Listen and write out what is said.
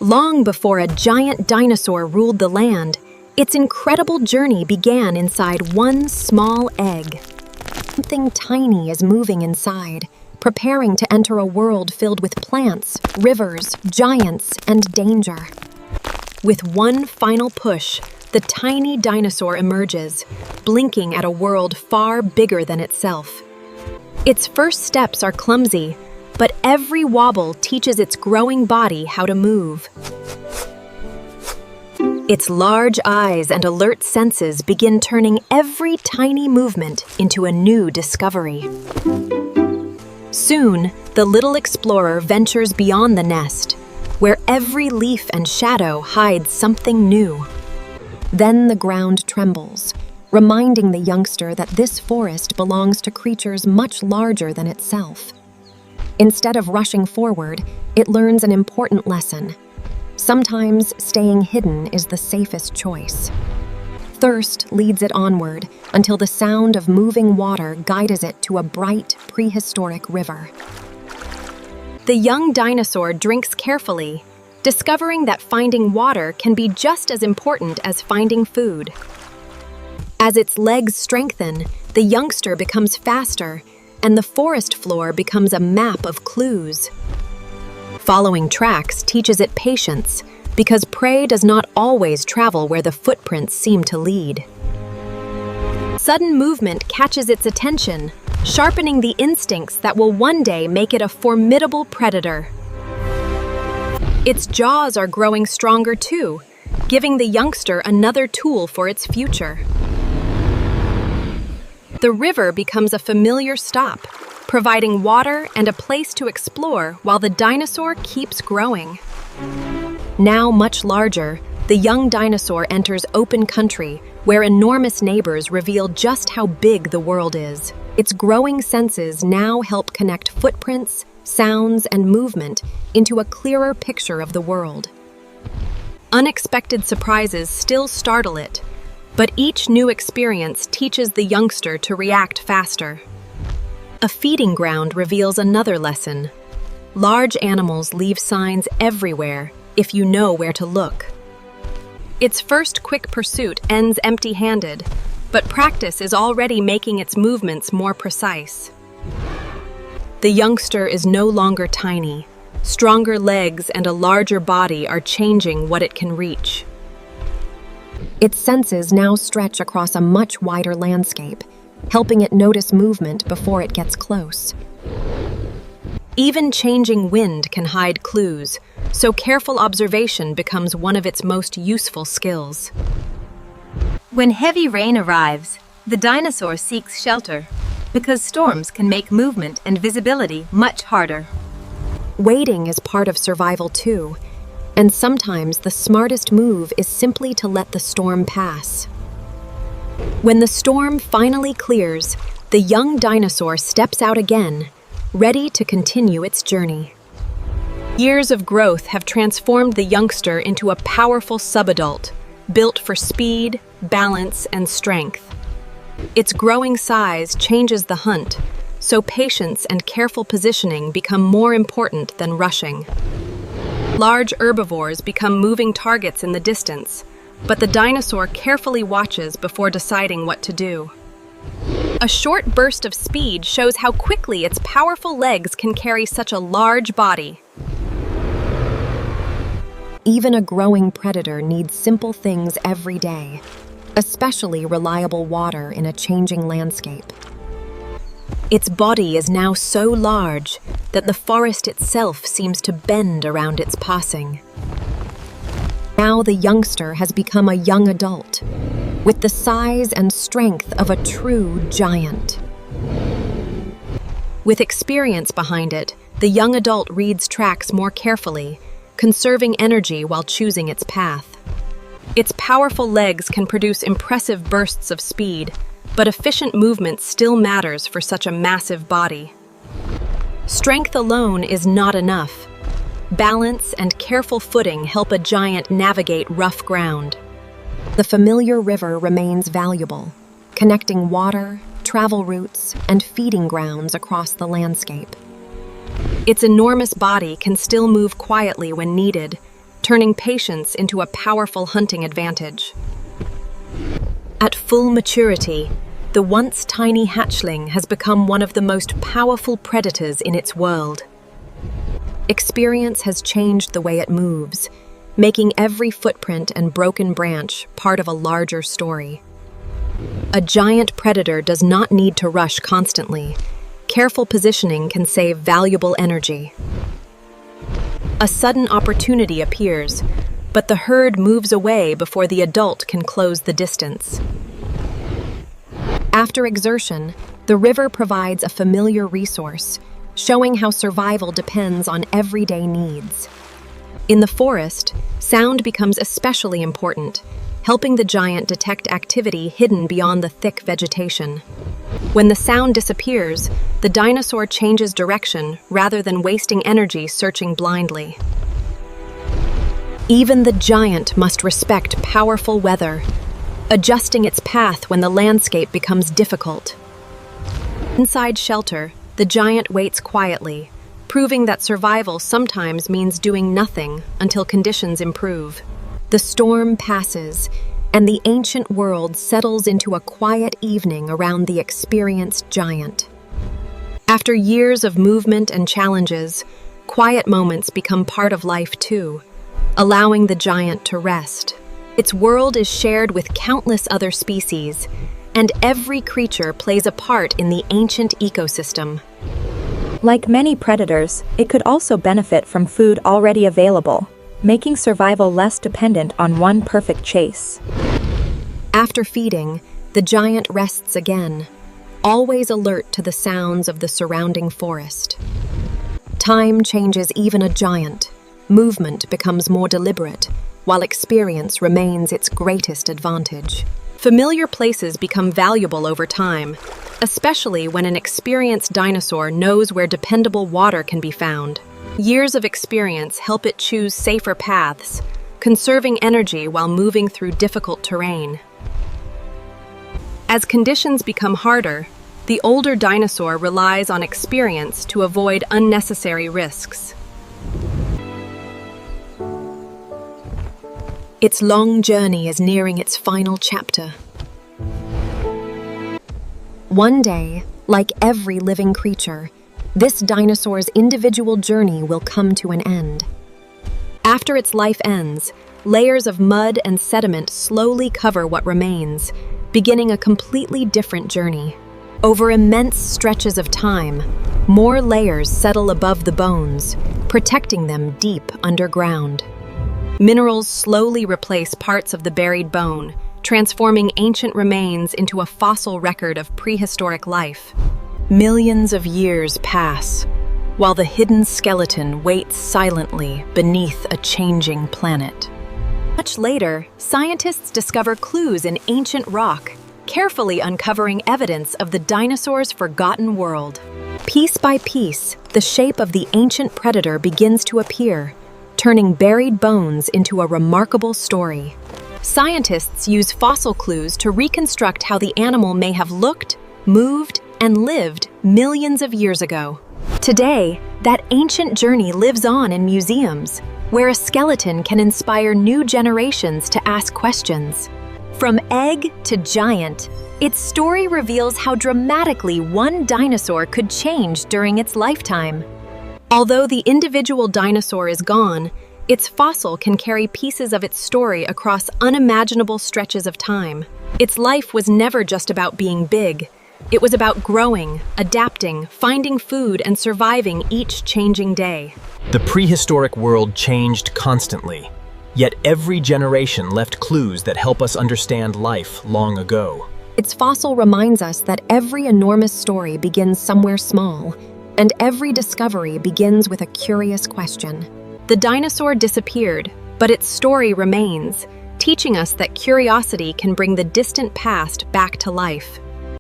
Long before a giant dinosaur ruled the land, its incredible journey began inside one small egg. Something tiny is moving inside, preparing to enter a world filled with plants, rivers, giants, and danger. With one final push, the tiny dinosaur emerges, blinking at a world far bigger than itself. Its first steps are clumsy, but every wobble teaches its growing body how to move. Its large eyes and alert senses begin turning every tiny movement into a new discovery. Soon, the little explorer ventures beyond the nest, where every leaf and shadow hides something new. Then the ground trembles, reminding the youngster that this forest belongs to creatures much larger than itself. Instead of rushing forward, it learns an important lesson. Sometimes staying hidden is the safest choice. Thirst leads it onward until the sound of moving water guides it to a bright, prehistoric river. The young dinosaur drinks carefully, discovering that finding water can be just as important as finding food. As its legs strengthen, the youngster becomes faster, and the forest floor becomes a map of clues. Following tracks teaches it patience, because prey does not always travel where the footprints seem to lead. Sudden movement catches its attention, sharpening the instincts that will one day make it a formidable predator. Its jaws are growing stronger too, giving the youngster another tool for its future. The river becomes a familiar stop, providing water and a place to explore while the dinosaur keeps growing. Now much larger, the young dinosaur enters open country where enormous neighbors reveal just how big the world is. Its growing senses now help connect footprints, sounds, and movement into a clearer picture of the world. Unexpected surprises still startle it, but each new experience teaches the youngster to react faster. A feeding ground reveals another lesson. Large animals leave signs everywhere if you know where to look. Its first quick pursuit ends empty-handed, but practice is already making its movements more precise. The youngster is no longer tiny. Stronger legs and a larger body are changing what it can reach. Its senses now stretch across a much wider landscape, helping it notice movement before it gets close. Even changing wind can hide clues, so careful observation becomes one of its most useful skills. When heavy rain arrives, the dinosaur seeks shelter, because storms can make movement and visibility much harder. Waiting is part of survival too, and sometimes the smartest move is simply to let the storm pass. When the storm finally clears, the young dinosaur steps out again, ready to continue its journey. Years of growth have transformed the youngster into a powerful subadult, built for speed, balance, and strength. Its growing size changes the hunt, so patience and careful positioning become more important than rushing. Large herbivores become moving targets in the distance, but the dinosaur carefully watches before deciding what to do. A short burst of speed shows how quickly its powerful legs can carry such a large body. Even a growing predator needs simple things every day, especially reliable water in a changing landscape. Its body is now so large that the forest itself seems to bend around its passing. Now the youngster has become a young adult, with the size and strength of a true giant. With experience behind it, the young adult reads tracks more carefully, conserving energy while choosing its path. Its powerful legs can produce impressive bursts of speed, but efficient movement still matters for such a massive body. Strength alone is not enough. Balance and careful footing help a giant navigate rough ground. The familiar river remains valuable, connecting water, travel routes, and feeding grounds across the landscape. Its enormous body can still move quietly when needed, turning patience into a powerful hunting advantage. At full maturity, the once tiny hatchling has become one of the most powerful predators in its world. Experience has changed the way it moves, making every footprint and broken branch part of a larger story. A giant predator does not need to rush constantly. Careful positioning can save valuable energy. A sudden opportunity appears, but the herd moves away before the adult can close the distance. After exertion, the river provides a familiar resource, showing how survival depends on everyday needs. In the forest, sound becomes especially important, helping the giant detect activity hidden beyond the thick vegetation. When the sound disappears, the dinosaur changes direction rather than wasting energy searching blindly. Even the giant must respect powerful weather, adjusting its path when the landscape becomes difficult. Inside shelter, the giant waits quietly, proving that survival sometimes means doing nothing until conditions improve. The storm passes, and the ancient world settles into a quiet evening around the experienced giant. After years of movement and challenges, quiet moments become part of life too, allowing the giant to rest. Its world is shared with countless other species, and every creature plays a part in the ancient ecosystem. Like many predators, it could also benefit from food already available, making survival less dependent on one perfect chase. After feeding, the giant rests again, always alert to the sounds of the surrounding forest. Time changes even a giant. Movement becomes more deliberate, while experience remains its greatest advantage. Familiar places become valuable over time, especially when an experienced dinosaur knows where dependable water can be found. Years of experience help it choose safer paths, conserving energy while moving through difficult terrain. As conditions become harder, the older dinosaur relies on experience to avoid unnecessary risks. Its long journey is nearing its final chapter. One day, like every living creature, this dinosaur's individual journey will come to an end. After its life ends, layers of mud and sediment slowly cover what remains, beginning a completely different journey. Over immense stretches of time, more layers settle above the bones, protecting them deep underground. Minerals slowly replace parts of the buried bone, transforming ancient remains into a fossil record of prehistoric life. Millions of years pass, while the hidden skeleton waits silently beneath a changing planet. Much later, scientists discover clues in ancient rock, carefully uncovering evidence of the dinosaur's forgotten world. Piece by piece, the shape of the ancient predator begins to appear, turning buried bones into a remarkable story. Scientists use fossil clues to reconstruct how the animal may have looked, moved, and lived millions of years ago. Today, that ancient journey lives on in museums, where a skeleton can inspire new generations to ask questions. From egg to giant, its story reveals how dramatically one dinosaur could change during its lifetime. Although the individual dinosaur is gone, its fossil can carry pieces of its story across unimaginable stretches of time. Its life was never just about being big. It was about growing, adapting, finding food, and surviving each changing day. The prehistoric world changed constantly, yet every generation left clues that help us understand life long ago. Its fossil reminds us that every enormous story begins somewhere small, and every discovery begins with a curious question. The dinosaur disappeared, but its story remains, teaching us that curiosity can bring the distant past back to life.